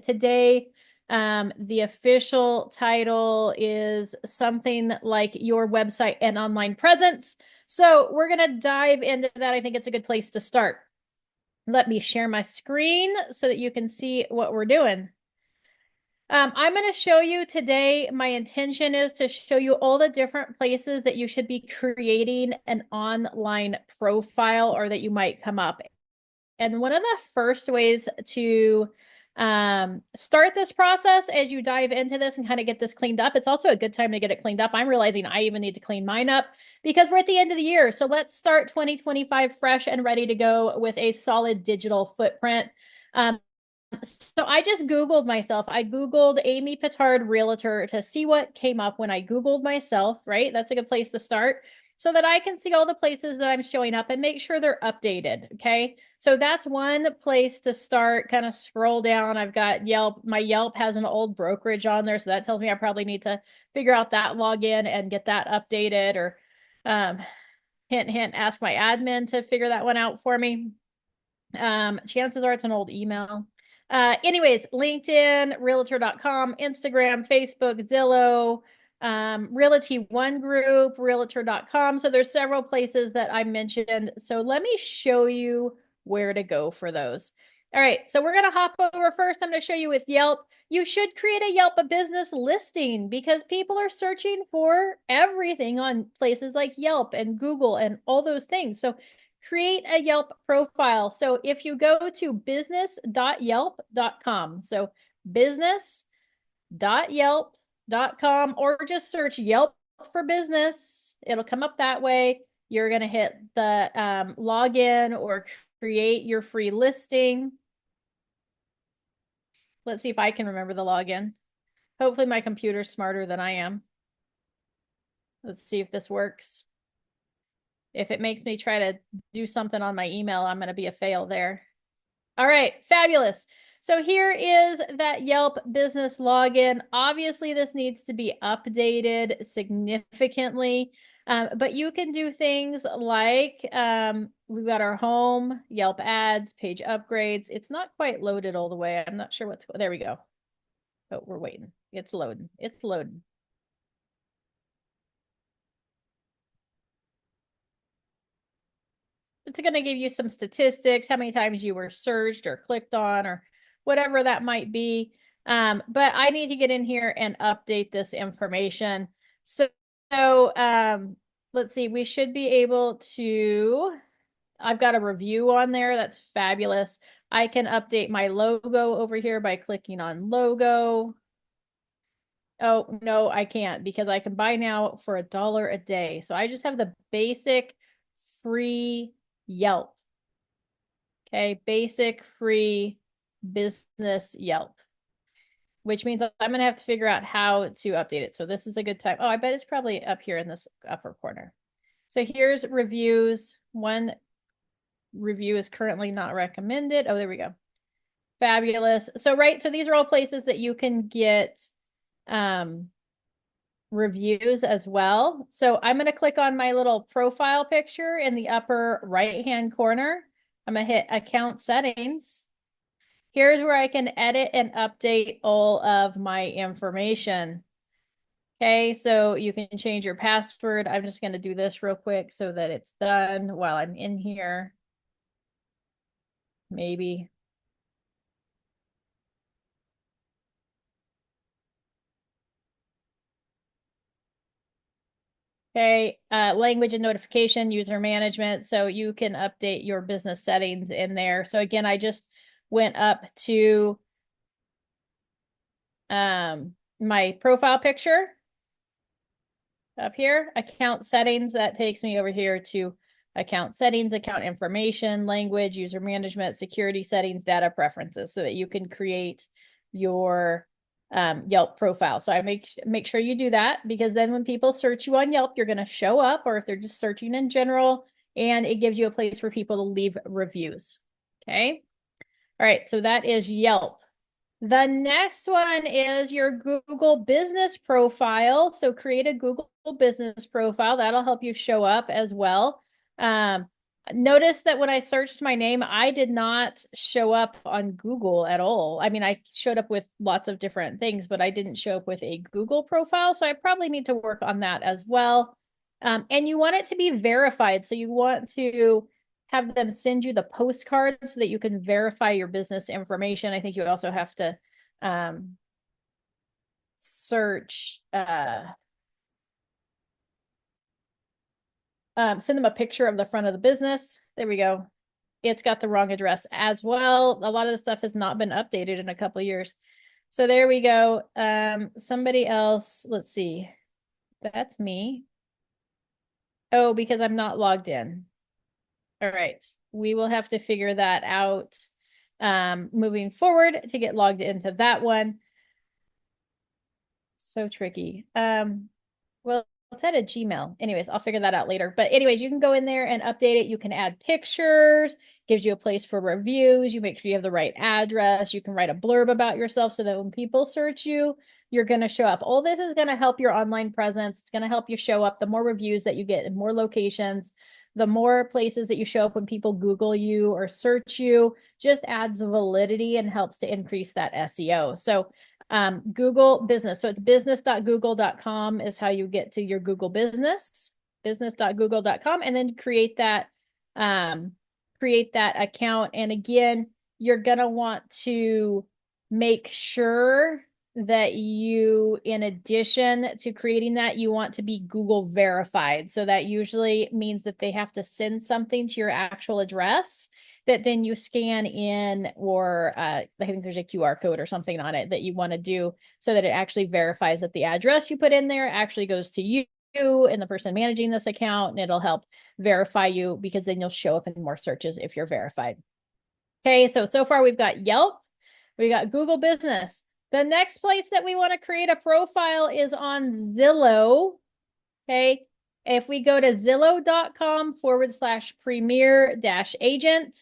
today. The official title is something like your website and online presence. So we're going to dive into that. I think it's a good place to start. Let me share my screen so that you can see what we're doing. I'm going to show you today. My intention is to show you all the different places that you should be creating an online profile or that you might come up. And one of the first ways to start this process as you dive into this and kind of get this cleaned up, it's also a good time to get it cleaned up. I'm realizing I even need to clean mine up because we're at the end of the year. So let's start 2025 fresh and ready to go with a solid digital footprint. So I just Googled myself. I Googled Amy Petard Realtor to see what came up when I Googled myself, right? That's a good place to start so that I can see all the places that I'm showing up and make sure they're updated. Okay. So that's one place to start. Kind of scroll down. I've got Yelp. My Yelp has an old brokerage on there. So that tells me I probably need to figure out that login and get that updated, or hint, hint, ask my admin to figure that one out for me. Chances are it's an old email. Anyways, LinkedIn, realtor.com, Instagram, Facebook, Zillow, Realty One Group, realtor.com. So there's several places that I mentioned. So let me show you where to go for those. All right, so we're going to hop over first. I'm going to show you with Yelp. You should create a Yelp business listing because people are searching for everything on places like Yelp and Google and all those things. So create a Yelp profile. So if you go to business.yelp.com, so business.yelp.com, or just search Yelp for business, it'll come up that way. You're going to hit the login or create your free listing. Let's see if I can remember the login. Hopefully my computer's smarter than I am. Let's see if this works. If it makes me try to do something on my email, I'm going to be a fail there. All right, fabulous. So here is that Yelp business login. Obviously, this needs to be updated significantly, but you can do things like we've got our home, Yelp ads, page upgrades. It's not quite loaded all the way. I'm not sure what's, there we go. Oh, we're waiting. It's loading. It's loading. It's going to give you some statistics, how many times you were searched or clicked on or whatever that might be. But I need to get in here and update this information. So let's see, we should be able to, I've got a review on there. That's fabulous. I can update my logo over here by clicking on logo. Oh, no, I can't because I can buy now for $1 a day. So I just have the basic free Yelp. Okay, basic free business Yelp, which means I'm going to have to figure out how to update it. So this is a good time. Oh, I bet it's probably up here in this upper corner. So here's reviews. One review is currently not recommended. Oh, there we go. Fabulous. So, right. So these are all places that you can get reviews as well. So I'm going to click on my little profile picture in the upper right-hand corner. I'm going to hit account settings. Here's where I can edit and update all of my information. Okay, so you can change your password. I'm just going to do this real quick so that it's done while I'm in here. Maybe. Okay, language and notification, user management. So you can update your business settings in there. So again, I just went up to my profile picture up here, account settings. That takes me over here to account settings, account information, language, user management, security settings, data preferences, so that you can create your Yelp profile. So I make sure you do that, because then when people search you on Yelp, you're going to show up, or if they're just searching in general, and it gives you a place for people to leave reviews. Okay. All right. So that is Yelp. The next one is your Google business profile. So create a Google business profile. That'll help you show up as well. Notice that when I searched my name, I did not show up on Google at all. I mean, I showed up with lots of different things, but I didn't show up with a Google profile. So I probably need to work on that as well. And you want it to be verified. So you want to have them send you the postcard so that you can verify your business information. I think you also have to search send them a picture of the front of the business. There we go. It's got the wrong address as well. A lot of the stuff has not been updated in a couple of years. So there we go. Somebody else, let's see. That's me. Oh, because I'm not logged in. All right. We will have to figure that out moving forward to get logged into that one. So tricky. Well, it's at a Gmail. Anyways, I'll figure that out later. But anyways, you can go in there and update it. You can add pictures, gives you a place for reviews. You make sure you have the right address. You can write a blurb about yourself so that when people search you, you're going to show up. All this is going to help your online presence. It's going to help you show up. The more reviews that you get in more locations, the more places that you show up when people Google you or search you, just adds validity and helps to increase that SEO. So Google business. So it's business.google.com is how you get to your Google business, business.google.com, and then create that account. And again, you're going to want to make sure that you, in addition to creating that, you want to be Google verified. So that usually means that they have to send something to your actual address that then you scan in, or I think there's a QR code or something on it that you want to do so that it actually verifies that the address you put in there actually goes to you and the person managing this account, and it'll help verify you because then you'll show up in more searches if you're verified. Okay, so far we've got Yelp, we got Google Business. The next place that we want to create a profile is on Zillow. Okay, if we go to zillow.com/premier-agent,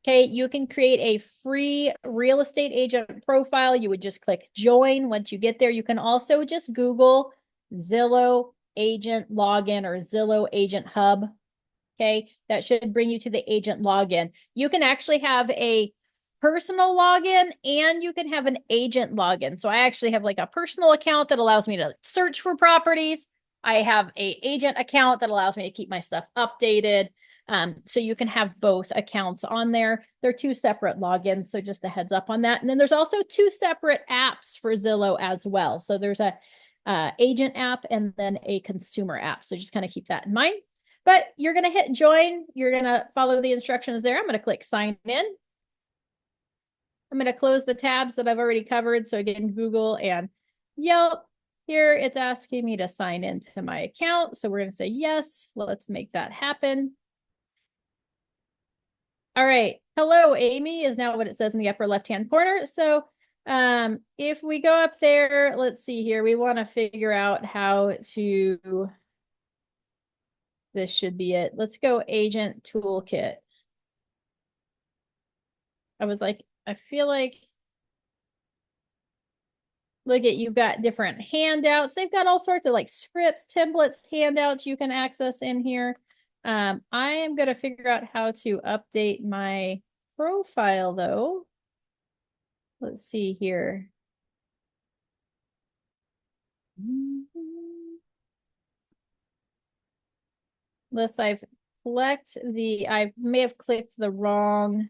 okay, you can create a free real estate agent profile. You would just click join. Once you get there, you can also just Google Zillow agent login or Zillow agent hub. Okay, that should bring you to the agent login. You can actually have a personal login and you can have an agent login. So I actually have like a personal account that allows me to search for properties. I have a agent account that allows me to keep my stuff updated. So you can have both accounts on there. They're two separate logins, so just a heads up on that. And then there's also two separate apps for Zillow as well. So there's a agent app and then a consumer app. So just kind of keep that in mind. But you're going to hit join. You're going to follow the instructions there. I'm going to click sign in. I'm going to close the tabs that I've already covered. So again, Google and Yelp. Here it's asking me to sign into my account. So we're going to say yes. Let's make that happen. All right. Hello, Amy is now what it says in the upper left-hand corner. So if we go up there, let's see here. We want to figure out how to, this should be it. Let's go agent toolkit. I was like, I feel like, look at, you've got different handouts. They've got all sorts of like scripts, templates, handouts you can access in here. I am going to figure out how to update my profile though. Let's see here. Unless I may have clicked the wrong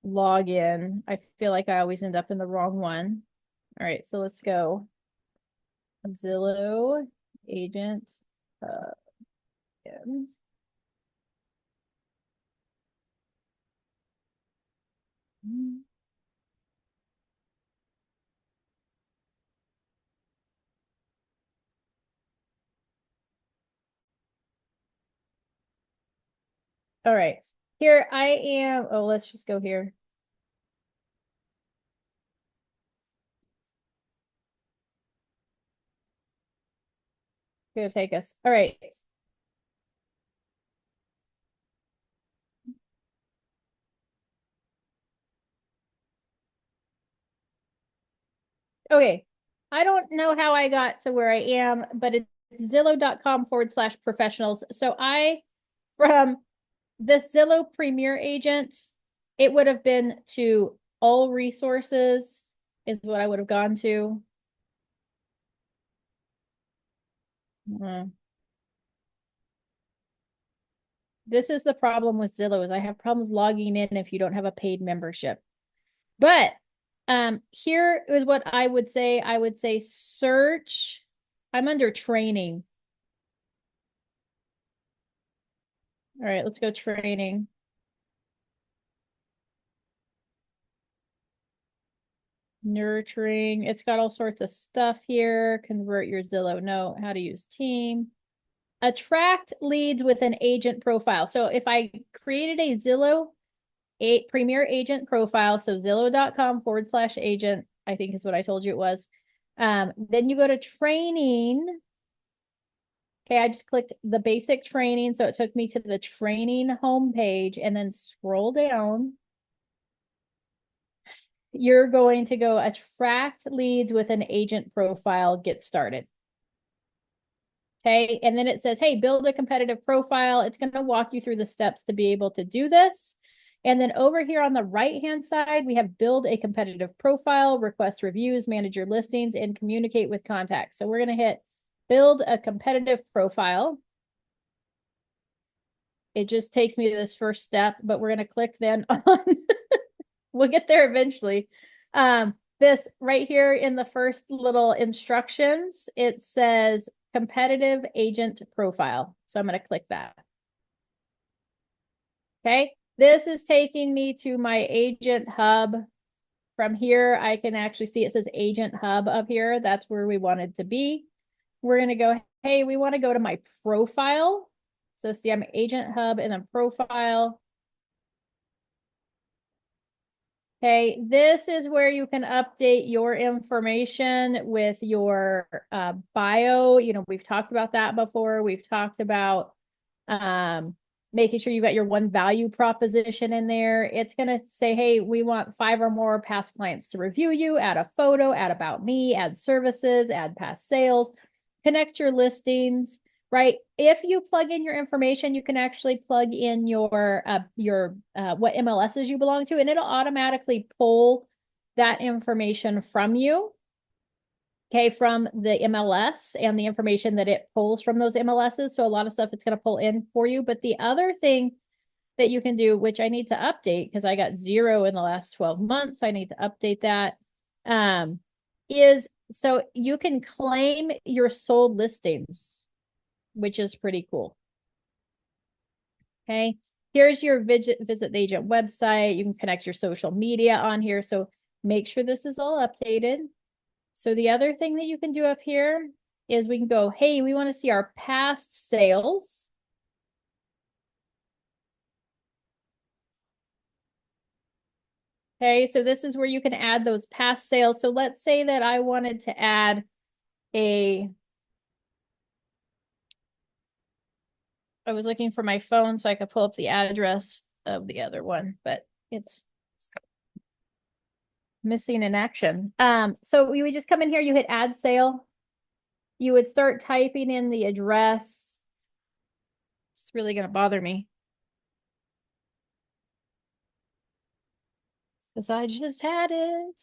login. I feel like I always end up in the wrong one. All right, so let's go. Zillow agent. Again. All right, here I am. Oh, let's just go here. Here, take us. All right. Okay. I don't know how I got to where I am, but it's zillow.com/professionals. So from This Zillow Premier Agent, it would have been to all resources is what I would have gone to. This is the problem with Zillow is I have problems logging in if you don't have a paid membership. But here is what I would say. I would say search. I'm under training. All right, let's go training. Nurturing. It's got all sorts of stuff here. Convert your Zillow note. How to use team. Attract leads with an agent profile. So if I created a Zillow Premier Agent profile, so Zillow.com/agent, I think is what I told you it was. Then you go to training. Okay, I just clicked the basic training. So it took me to the training homepage and then scroll down. You're going to go attract leads with an agent profile, get started. Okay, and then it says, hey, build a competitive profile. It's going to walk you through the steps to be able to do this. And then over here on the right-hand side, we have build a competitive profile, request reviews, manage your listings, and communicate with contacts. So we're going to hit build a competitive profile. It just takes me to this first step, but we're going to click then on, we'll get there eventually. This right here in the first little instructions, it says competitive agent profile. So I'm going to click that. Okay. This is taking me to my agent hub. From here, I can actually see it says agent hub up here. That's where we wanted to be. We're going to go, hey, we want to go to my profile. So see, I'm agent hub and then profile. Okay, this is where you can update your information with your bio. You know, we've talked about that before. We've talked about making sure you've got your one value proposition in there. It's going to say, hey, we want 5 or more past clients to review you, add a photo, add about me, add services, add past sales, connect your listings, right? If you plug in your information, you can actually plug in your what MLSs you belong to, and it'll automatically pull that information from you. Okay, from the MLS and the information that it pulls from those MLSs. So a lot of stuff it's going to pull in for you. But the other thing that you can do, which I need to update because I got 0 in the last 12 months, so I need to update that, is so you can claim your sold listings, which is pretty cool. Okay, here's your visit the agent website. You can connect your social media on here. So make sure this is all updated. So the other thing that you can do up here is we can go, hey, we want to see our past sales. Okay, so this is where you can add those past sales. So let's say that I wanted to add I was looking for my phone so I could pull up the address of the other one, but it's missing in action. So we would just come in here, you hit add sale. You would start typing in the address. It's really going to bother me. Because I just had it.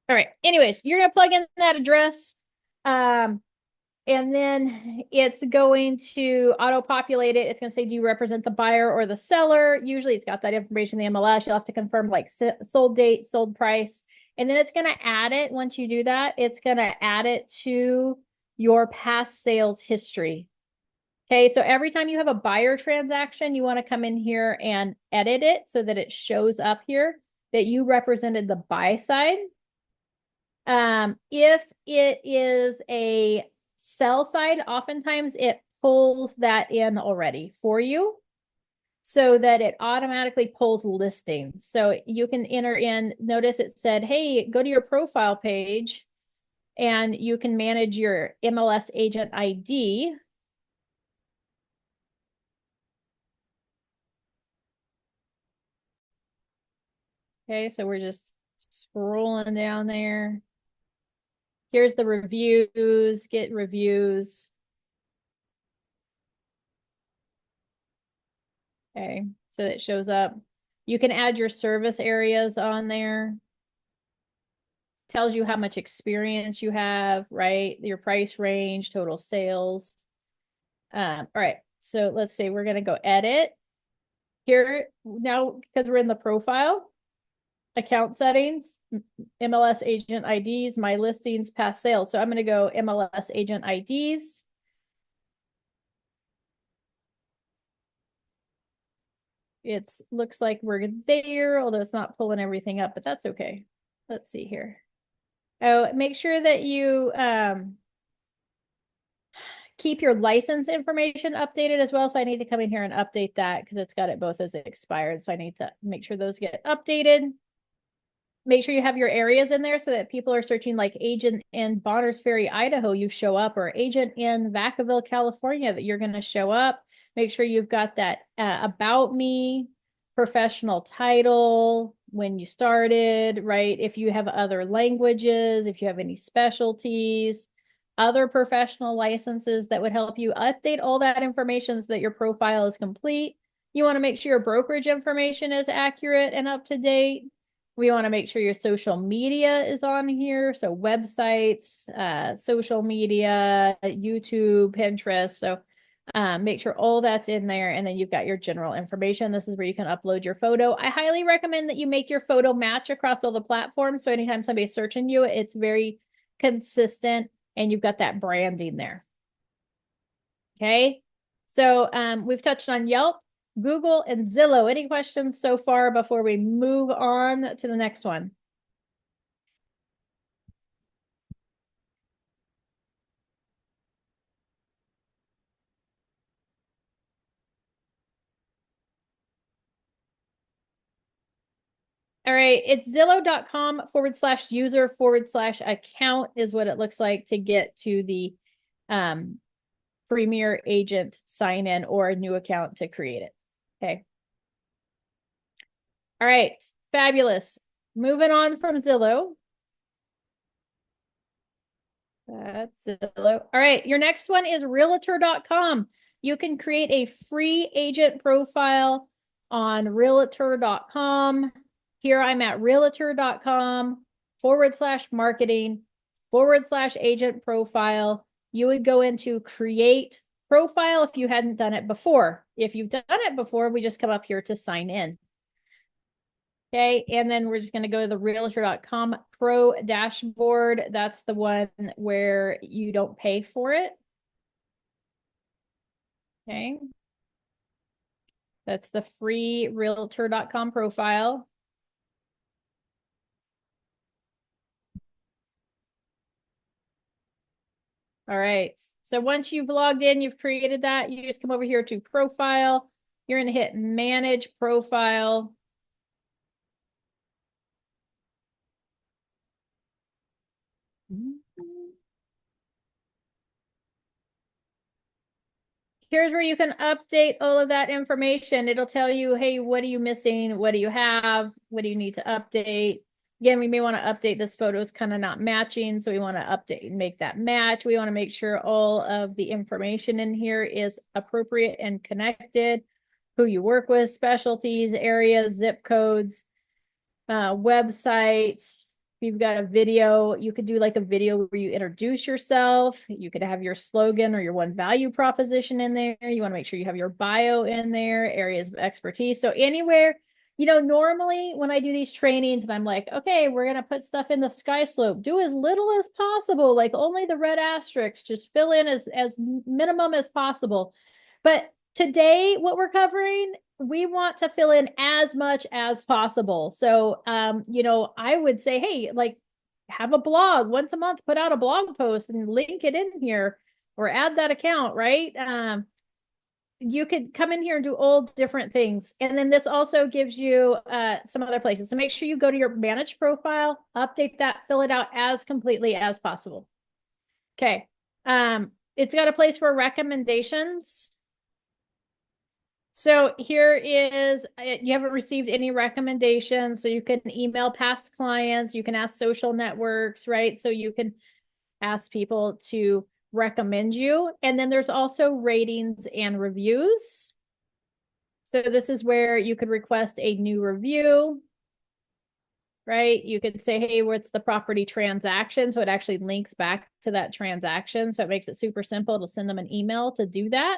All right. Anyways, you're going to plug in that address. And then it's going to auto-populate it. It's going to say, do you represent the buyer or the seller? Usually it's got that information in the MLS. You'll have to confirm like sold date, sold price. And then it's going to add it. Once you do that, it's going to add it to your past sales history. Okay, so every time you have a buyer transaction, you want to come in here and edit it so that it shows up here that you represented the buy side. If it is a sell side, oftentimes it pulls that in already for you so that it automatically pulls listings. So you can enter in, notice it said, hey, go to your profile page and you can manage your MLS agent ID. Okay, so we're just scrolling down there. Here's the reviews, get reviews. Okay, so it shows up. You can add your service areas on there. Tells you how much experience you have, right? Your price range, total sales. All right, so let's say we're gonna go edit. Here now, because we're in the profile, account settings, MLS agent IDs, my listings, past sales. So I'm gonna go MLS agent IDs. It looks like we're there, although it's not pulling everything up, but that's okay. Let's see here. Oh, make sure that you keep your license information updated as well. So I need to come in here and update that because it's got it both as expired. So I need to make sure those get updated. Make sure you have your areas in there so that people are searching like agent in Bonners Ferry, Idaho, you show up, or agent in Vacaville, California, that you're going to show up. Make sure you've got that about me, professional title, when you started, right? If you have other languages, if you have any specialties, other professional licenses that would help you update all that information so that your profile is complete. You want to make sure your brokerage information is accurate and up to date. We want to make sure your social media is on here. So websites, social media, YouTube, Pinterest. So make sure all that's in there. And then you've got your general information. This is where you can upload your photo. I highly recommend that you make your photo match across all the platforms. So anytime somebody's searching you, it's very consistent and you've got that branding there. Okay. So we've touched on Yelp, Google, and Zillow. Any questions so far before we move on to the next one? All right, it's Zillow.com/user/account is what it looks like to get to the Premier Agent sign in or a new account to create it. Okay. All right, fabulous. Moving on from Zillow. That's Zillow. All right, your next one is Realtor.com. You can create a free agent profile on Realtor.com. Here I'm at Realtor.com/marketing/agent profile. You would go into create profile if you hadn't done it before. If you've done it before, we just come up here to sign in. Okay, and then we're just going to go to the Realtor.com Pro dashboard. That's the one where you don't pay for it. Okay. That's the free Realtor.com profile. All right. So once you've logged in, you've created that, you just come over here to profile. You're going to hit manage profile. Here's where you can update all of that information. It'll tell you, hey, what are you missing? What do you have? What do you need to update? Again, we may want to update this photo is kind of not matching. So we want to update and make that match. We want to make sure all of the information in here is appropriate and connected. Who you work with, specialties, areas, zip codes, website. If you've got a video, you could do like a video where you introduce yourself. You could have your slogan or your one value proposition in there. You want to make sure you have your bio in there, areas of expertise. So anywhere, normally when I do these trainings and I'm like, okay, we're going to put stuff in the sky slope, do as little as possible, like only the red asterisks, just fill in as minimum as possible. But today, what we're covering, we want to fill in as much as possible. So, I would say, hey, like have a blog once a month, put out a blog post and link it in here or add that account, right? You could come in here and do all different things. And then this also gives you some other places. So make sure you go to your managed profile, update that, fill it out as completely as possible. Okay. It's got a place for recommendations. So here is, you haven't received any recommendations. So you can email past clients, you can ask social networks, right? So you can ask people to recommend you. And then there's also ratings and reviews. So this is where you could request a new review, right? You could say, hey, what's the property transaction? So it actually links back to that transaction. So it makes it super simple. It'll send them an email to do that.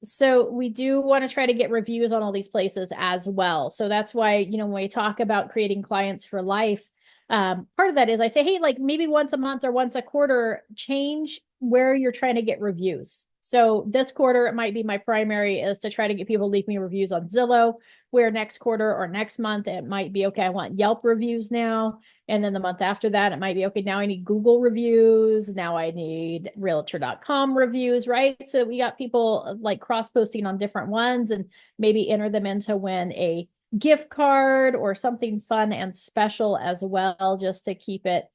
So we do want to try to get reviews on all these places as well. So that's why, when we talk about creating clients for life, part of that is I say, hey, like maybe once a month or once a quarter, change where you're trying to get reviews. So this quarter, it might be my primary is to try to get people to leave me reviews on Zillow, where next quarter or next month, it might be, okay, I want Yelp reviews now. And then the month after that, it might be, okay, now I need Google reviews. Now I need realtor.com reviews, right? So we got people like cross posting on different ones and maybe enter them in to win a gift card or something fun and special as well, just to keep it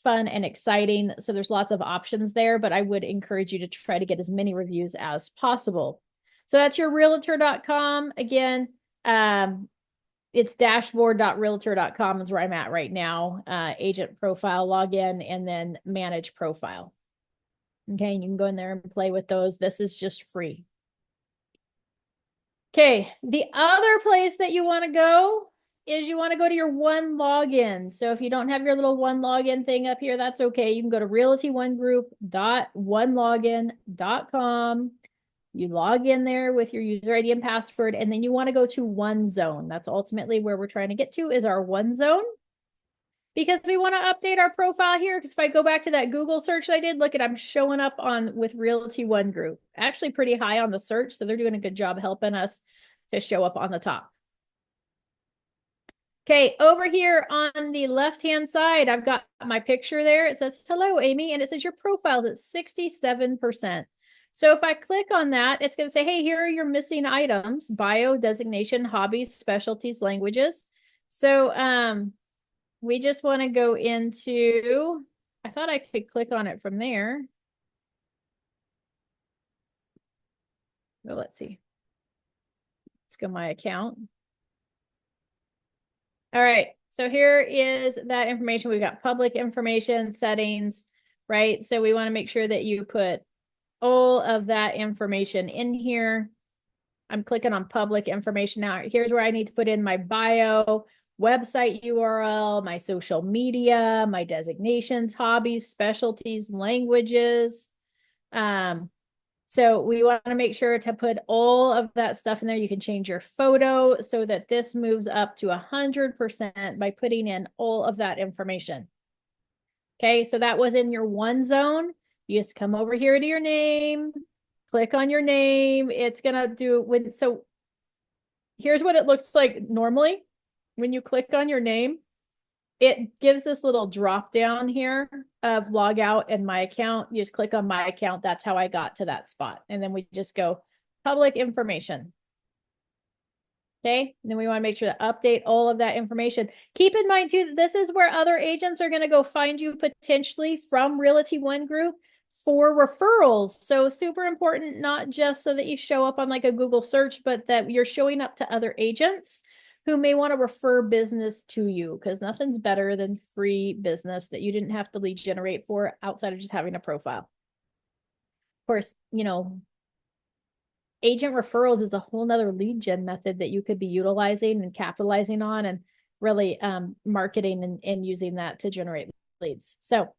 fun and exciting. So there's lots of options there, but I would encourage you to try to get as many reviews as possible. So that's your realtor.com. Again, it's dashboard.realtor.com is where I'm at right now. Agent profile, login, and then manage profile. Okay, and you can go in there and play with those. This is just free. Okay, the other place that you want to go is you want to go to your one login. So if you don't have your little one login thing up here, that's okay. You can go to realtyonegroup.onelogin.com. You log in there with your user ID and password, and then you want to go to One Zone. That's ultimately where we're trying to get to is our One Zone, because we want to update our profile here. Because if I go back to that Google search that I did, look at, I'm showing up on with Realty One Group, actually pretty high on the search. So they're doing a good job helping us to show up on the top. Okay, over here on the left-hand side, I've got my picture there. It says, hello, Amy, and it says your profile's at 67%. So if I click on that, it's going to say, hey, here are your missing items: bio, designation, hobbies, specialties, languages. So we just want to go into, I thought I could click on it from there. Well, let's see. Let's go my account. All right, so here is that information. We've got public information settings, right? So we want to make sure that you put all of that information in here. I'm clicking on public information now. Here's where I need to put in my bio, website URL, my social media, my designations, hobbies, specialties, languages. So we want to make sure to put all of that stuff in there. You can change your photo so that this moves up to 100% by putting in all of that information. Okay, so that was in your one zone. You just come over here to your name, click on your name. It's gonna do so here's what it looks like normally. When you click on your name, it gives this little drop down here of log out and my account. You just click on my account. That's how I got to that spot. And then we just go public information. Okay. And then we want to make sure to update all of that information. Keep in mind too, that this is where other agents are going to go find you potentially from Realty One Group for referrals. So super important, not just so that you show up on like a Google search, but that you're showing up to other agents who may want to refer business to you, because nothing's better than free business that you didn't have to lead generate for outside of just having a profile. Of course, agent referrals is a whole nother lead gen method that you could be utilizing and capitalizing on, and really marketing and using that to generate leads. So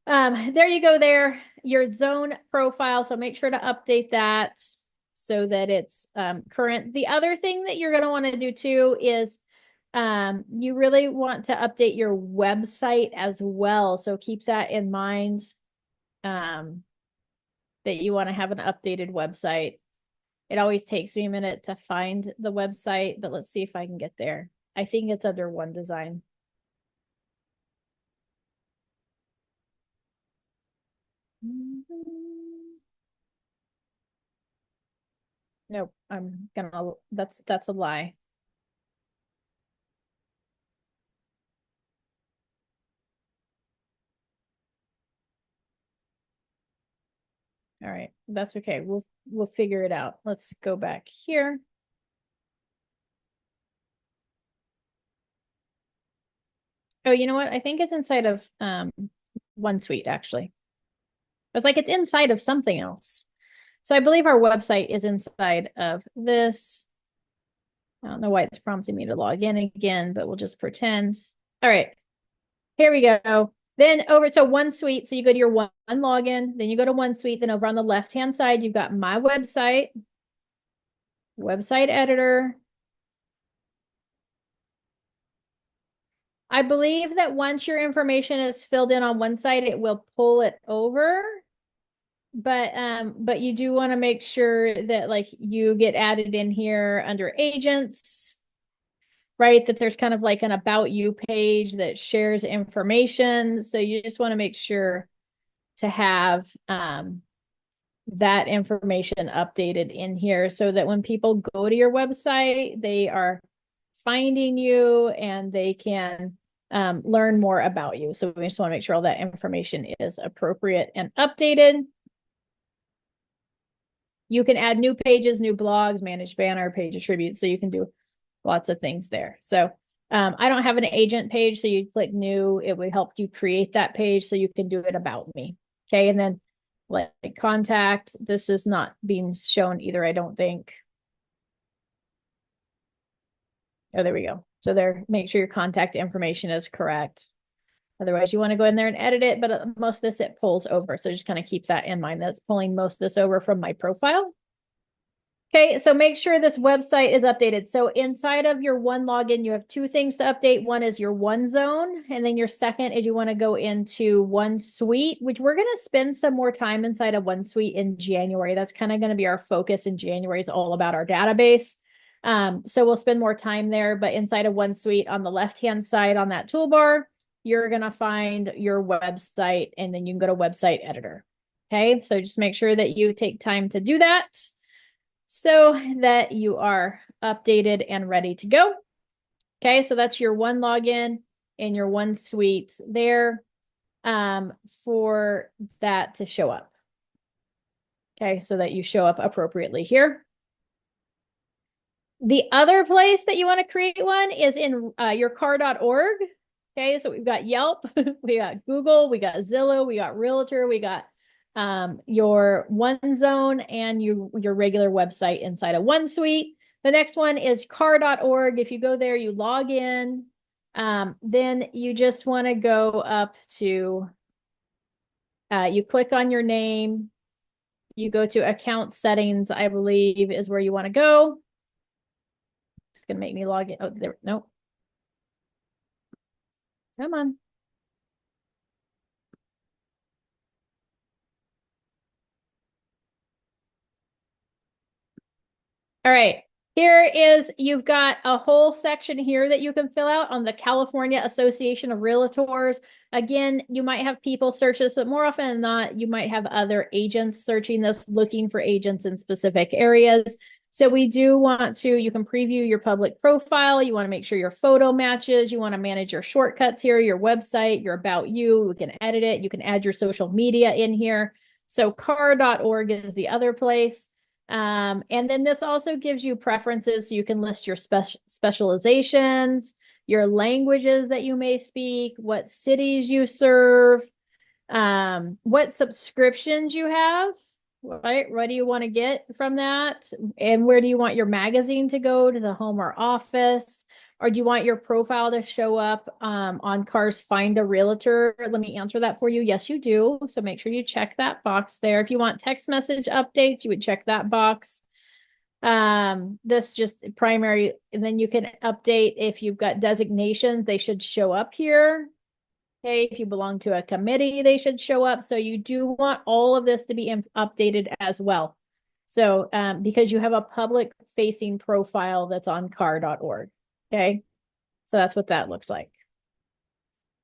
there you go there, your zone profile. So make sure to update that so that it's current. The other thing that you're going to want to do too is you really want to update your website as well. So keep that in mind, that you want to have an updated website. It always takes me a minute to find the website, but let's see if I can get there. I think it's under One Design. Nope, that's a lie. All right, that's okay. We'll figure it out. Let's go back here. Oh, you know what? I think it's inside of OneSuite actually. It's like it's inside of something else. So I believe our website is inside of this. I don't know why it's prompting me to log in again, but we'll just pretend. All right, here we go. Then over, so OneSuite, so you go to your one login, then you go to OneSuite, then over on the left-hand side, you've got my website, website editor. I believe that once your information is filled in on one side, it will pull it over. But you do want to make sure that like you get added in here under agents, right? That there's kind of like an about you page that shares information. So you just want to make sure to have that information updated in here so that when people go to your website, they are finding you and they can learn more about you. So we just want to make sure all that information is appropriate and updated. You can add new pages, new blogs, manage banner, page attributes. So you can do lots of things there. So I don't have an agent page. So you click new, it would help you create that page so you can do it about me. Okay. And then like contact, this is not being shown either, I don't think. Oh, there we go. So there, make sure your contact information is correct. Otherwise, you want to go in there and edit it, but most of this it pulls over. So just kind of keep that in mind. That's pulling most of this over from my profile. Okay, so make sure this website is updated. So inside of your one login, you have two things to update. One is your OneZone, and then your second is you want to go into OneSuite, which we're going to spend some more time inside of OneSuite in January. That's kind of going to be our focus in January, is all about our database. So we'll spend more time there, but inside of OneSuite on the left-hand side on that toolbar, you're going to find your website, and then you can go to website editor. Okay, so just make sure that you take time to do that so that you are updated and ready to go. Okay, so that's your one login and your OneSuite there for that to show up. Okay, so that you show up appropriately here. The other place that you want to create one is in your car.org. Okay, so we've got Yelp, we got Google, we got Zillow, we got Realtor, we got your OneZone and your regular website inside of OneSuite. The next one is car.org. If you go there, you log in. Then you just want to go up to, you click on your name. You go to account settings, I believe is where you want to go. It's going to make me log in. Oh, there, no. Come on. All right. Here is, you've got a whole section here that you can fill out on the California Association of Realtors. Again, you might have people search this, but more often than not, you might have other agents searching this, looking for agents in specific areas. So we do want to, you can preview your public profile. You want to make sure your photo matches. You want to manage your shortcuts here, your website, your about you. We can edit it. You can add your social media in here. So car.org is the other place. And then this also gives you preferences. So you can list your specializations, your languages that you may speak, what cities you serve, what subscriptions you have, right? What do you want to get from that? And where do you want your magazine to go, to the home or office? Or do you want your profile to show up on Cars Find a Realtor? Let me answer that for you. Yes, you do. So make sure you check that box there. If you want text message updates, you would check that box. This just primary, and then you can update if you've got designations, they should show up here. Okay, if you belong to a committee, they should show up. So you do want all of this to be updated as well. So because you have a public facing profile that's on car.org. Okay, so that's what that looks like.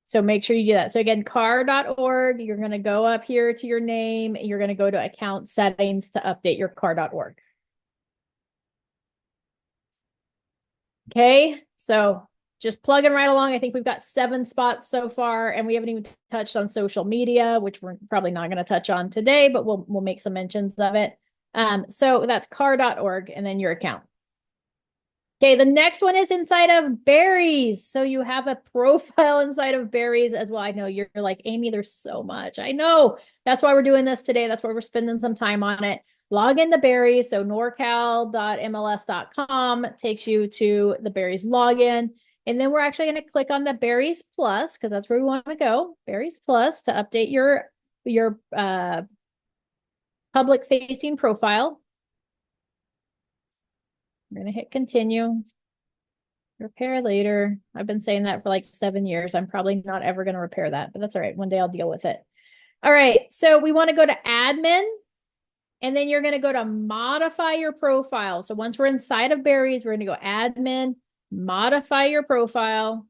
So make sure you do that. So again, car.org, you're going to go up here to your name. You're going to go to account settings to update your car.org. Okay, so just plugging right along. I think we've got 7 spots so far, and we haven't even touched on social media, which we're probably not going to touch on today, but we'll make some mentions of it. So that's car.org and then your account. Okay, the next one is inside of Berries. So you have a profile inside of Berries as well. I know you're like, Amy, there's so much. I know. That's why we're doing this today. That's why we're spending some time on it. Log into Berries. So norcal.mls.com takes you to the Berries login. And then we're actually going to click on the Berries Plus because that's where we want to go. Berries Plus to update your public facing profile. We're going to hit continue. Repair later. I've been saying that for like 7 years. I'm probably not ever going to repair that, but that's all right. One day I'll deal with it. All right. So we want to go to admin and then you're going to go to modify your profile. So once we're inside of Berries, we're going to go admin, modify your profile.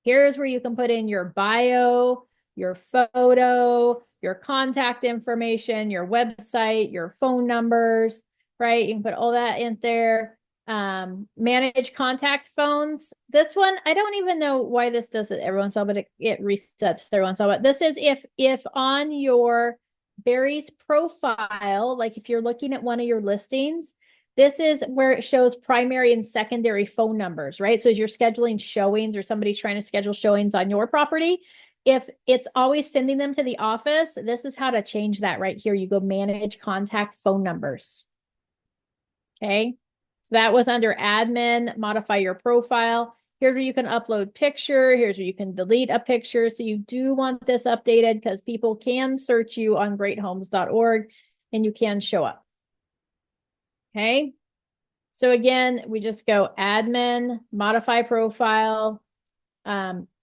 Here's where you can put in your bio, your photo, your contact information, your website, your phone numbers, right? You can put all that in there. Manage contact phones. This one, I don't even know why this does it every once in a while, but it resets every once in a while. But this is if on your Berries profile, like if you're looking at one of your listings, this is where it shows primary and secondary phone numbers, right? So as you're scheduling showings or somebody's trying to schedule showings on your property, if it's always sending them to the office, this is how to change that right here. You go manage contact phone numbers. Okay. So that was under admin, modify your profile. Here's where you can upload picture. Here's where you can delete a picture. So you do want this updated because people can search you on greathomes.org and you can show up. Okay. So again, we just go admin, modify profile.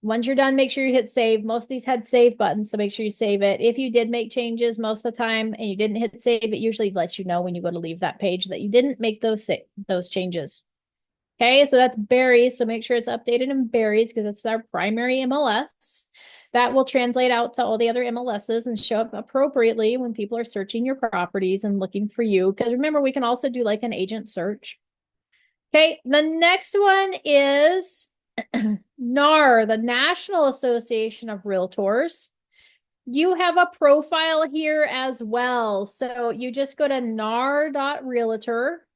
Once you're done, make sure you hit save. Most of these had save buttons, so make sure you save it. If you did make changes most of the time and you didn't hit save, it usually lets you know when you go to leave that page that you didn't make those changes. Okay, so that's Berries. So make sure it's updated in Berries because it's our primary MLS. That will translate out to all the other MLSs and show up appropriately when people are searching your properties and looking for you. Because remember, we can also do like an agent search. Okay, the next one is NAR, the National Association of Realtors. You have a profile here as well. So you just go to nar.realtor.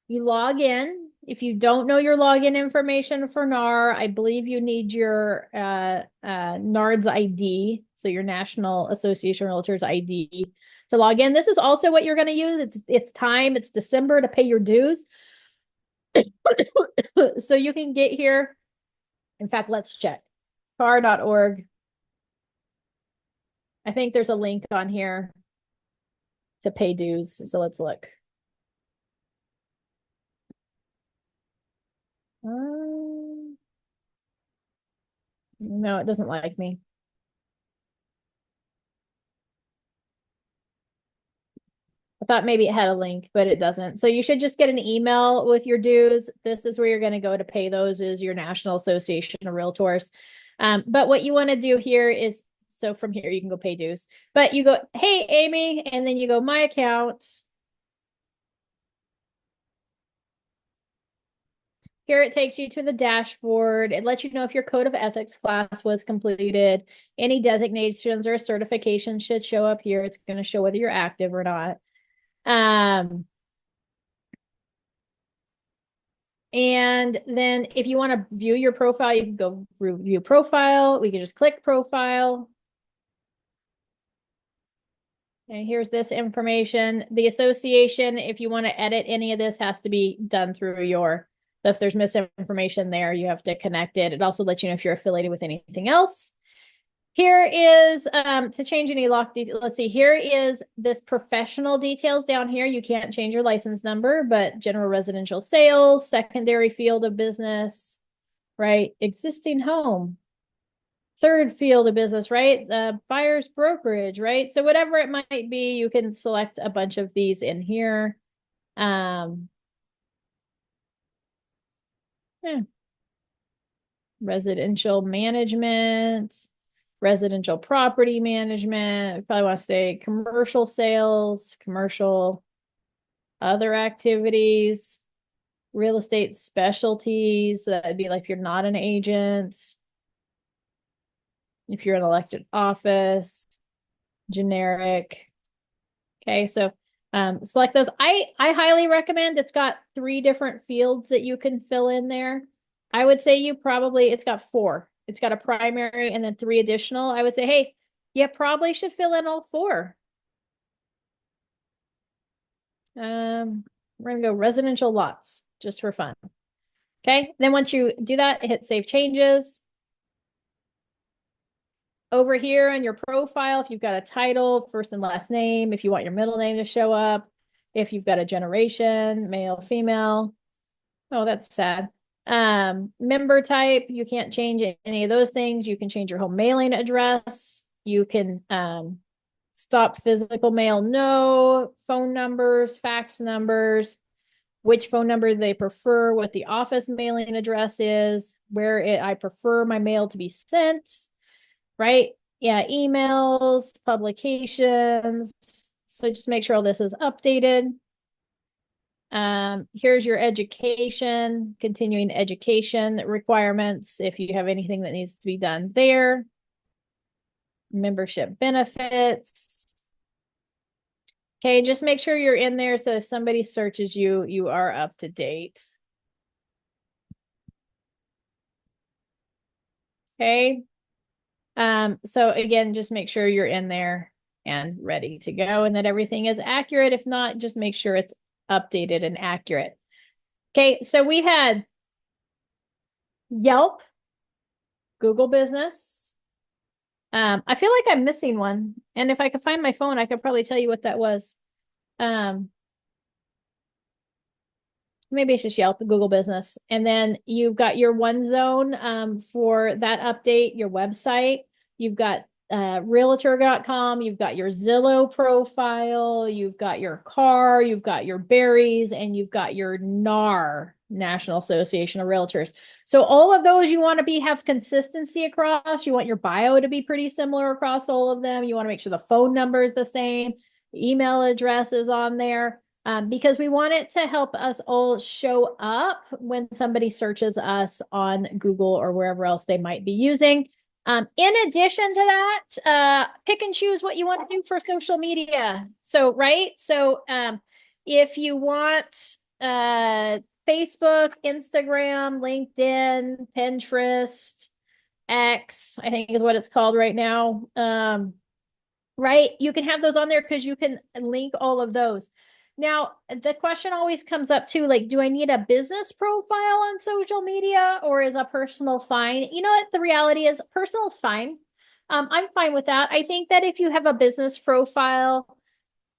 You log in. If you don't know your login information for NAR, I believe you need your NARD's ID, so your National Association of Realtors ID to log in. This is also what you're going to use. It's time. It's December to pay your dues. So you can get here. In fact, let's check. car.org. I think there's a link on here to pay dues. So let's look. No, it doesn't like me. I thought maybe it had a link, but it doesn't. So you should just get an email with your dues. This is where you're going to go to pay those is your National Association of Realtors. But what you want to do here is, so from here you can go pay dues, but you go, hey, Amy, and then you go my account. Here it takes you to the dashboard. It lets you know if your code of ethics class was completed. Any designations or certifications should show up here. It's going to show whether you're active or not. And then if you want to view your profile, you can go view profile. We can just click profile. And here's this information. The association, if you want to edit any of this, has to be done through your, if there's misinformation there, you have to connect it. It also lets you know if you're affiliated with anything else. Here is to change any lock details. Let's see, here is this professional details down here. You can't change your license number, but general residential sales, secondary field of business, right? Existing home, third field of business, right? Buyer's brokerage, right? So whatever it might be, you can select a bunch of these in here. Yeah. Residential management, residential property management. I probably want to say commercial sales, commercial other activities, real estate specialties. That'd be like if you're not an agent, if you're an elected office, generic. Okay, so Select those. I highly recommend. It's got 3 different fields that you can fill in there. I would say it's got 4. It's got a primary and then 3 additional. I would say, hey, you probably should fill in all 4. We're gonna go residential lots just for fun. Okay, then once you do that, hit save changes. Over here on your profile, if you've got a title, first and last name, if you want your middle name to show up, if you've got a generation, male, female. Oh, that's sad. Member type, you can't change any of those things. You can change your home mailing address. You can stop physical mail, no, phone numbers, fax numbers, which phone number they prefer, what the office mailing address is, I prefer my mail to be sent, right? Yeah, emails, publications. So just make sure all this is updated. Here's your education, continuing education requirements, if you have anything that needs to be done there. Membership benefits. Okay, just make sure you're in there so if somebody searches you, you are up to date. Okay. So again, just make sure you're in there and ready to go and that everything is accurate. If not, just make sure it's updated and accurate. Okay, so we had Yelp, Google Business. I feel like I'm missing one. And if I could find my phone, I could probably tell you what that was. Maybe it's just Yelp, Google Business. And then you've got your OneZone for that update, your website. You've got realtor.com, you've got your Zillow profile, you've got your car, you've got your berries, and you've got your NAR, National Association of Realtors. So all of those you want to have consistency across. You want your bio to be pretty similar across all of them. You want to make sure the phone number is the same, email address is on there. Because we want it to help us all show up when somebody searches us on Google or wherever else they might be using. In addition to that, pick and choose what you want to do for social media. So, right? So, if you want Facebook, Instagram, LinkedIn, Pinterest, X, I think is what it's called right now. Right? You can have those on there because you can link all of those. Now, the question always comes up too, like, do I need a business profile on social media or is a personal fine? You know what? The reality is personal is fine. I'm fine with that. I think that if you have a business profile,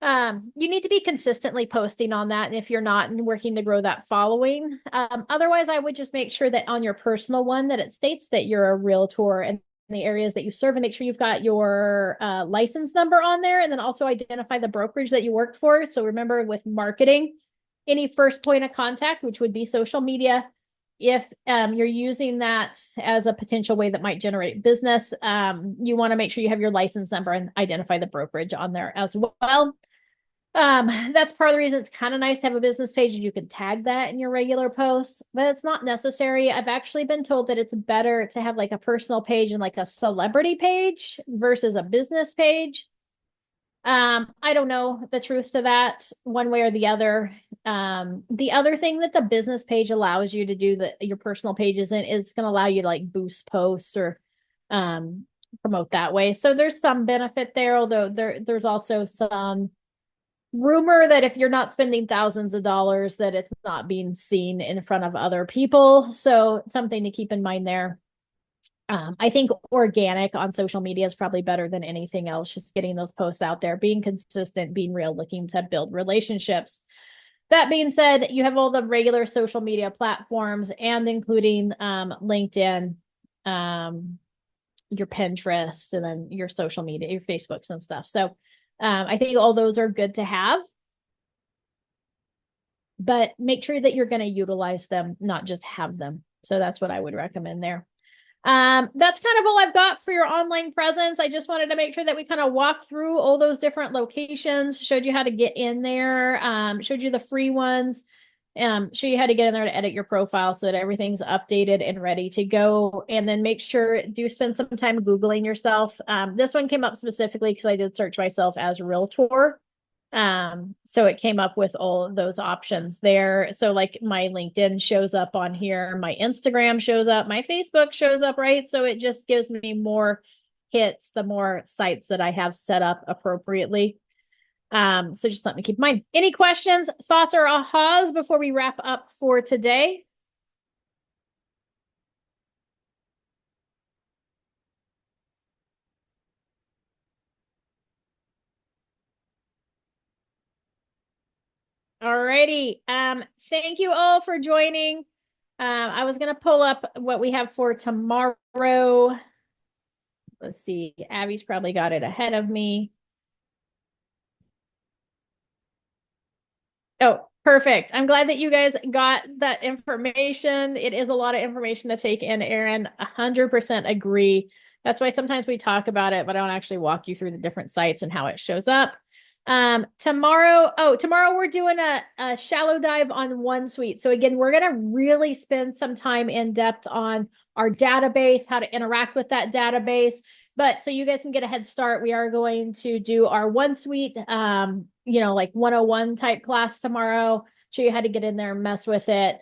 you need to be consistently posting on that. And if you're not and working to grow that following, otherwise I would just make sure that on your personal one that it states that you're a realtor and the areas that you serve and make sure you've got your license number on there and then also identify the brokerage that you work for. So remember with marketing, any first point of contact, which would be social media, if you're using that as a potential way that might generate business, you want to make sure you have your license number and identify the brokerage on there as well. That's part of the reason it's kind of nice to have a business page and you can tag that in your regular posts, but it's not necessary. I've actually been told that it's better to have like a personal page and like a celebrity page versus a business page. I don't know the truth to that one way or the other. The other thing that the business page allows you to do that your personal page isn't is going to allow you to like boost posts or promote that way. So there's some benefit there, although there's also some rumor that if you're not spending thousands of dollars that it's not being seen in front of other people. So something to keep in mind there. I think organic on social media is probably better than anything else. Just getting those posts out there, being consistent, being real, looking to build relationships. That being said, you have all the regular social media platforms and including LinkedIn, your Pinterest, and then your social media, your Facebooks and stuff. So I think all those are good to have, but make sure that you're going to utilize them, not just have them. So that's what I would recommend there. That's kind of all I've got for your online presence. I just wanted to make sure that we kind of walked through all those different locations, showed you how to get in there, showed you the free ones, show you how to get in there to edit your profile so that everything's updated and ready to go. And then make sure, do spend some time Googling yourself. This one came up specifically because I did search myself as a realtor. So it came up with all of those options there. So like my LinkedIn shows up on here, my Instagram shows up, my Facebook shows up, right? So it just gives me more hits the more sites that I have set up appropriately. So just something to keep in mind. Any questions, thoughts, or ahas before we wrap up for today? Alrighty. Thank you all for joining. I was gonna pull up what we have for tomorrow. Let's see. Abby's probably got it ahead of me. Oh, perfect. I'm glad that you guys got that information. It is a lot of information to take in, Aaron. 100% agree. That's why sometimes we talk about it, but I don't actually walk you through the different sites and how it shows up. Tomorrow we're doing a shallow dive on OneSuite. So again, we're going to really spend some time in depth on our database, how to interact with that database. But so you guys can get a head start, we are going to do our OneSuite, like 101 type class tomorrow. Show you how to get in there and mess with it.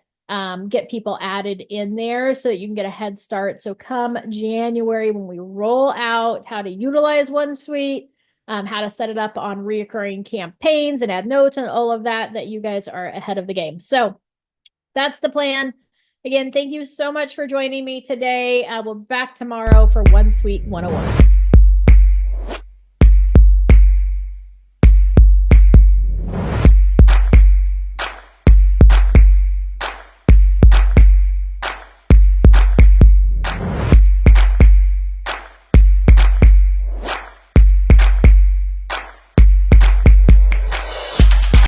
Get people added in there so that you can get a head start. So come January, when we roll out how to utilize OneSuite, how to set it up on reoccurring campaigns and add notes and all of that, that you guys are ahead of the game. So that's the plan. Again, thank you so much for joining me today. We'll be back tomorrow for OneSuite 101.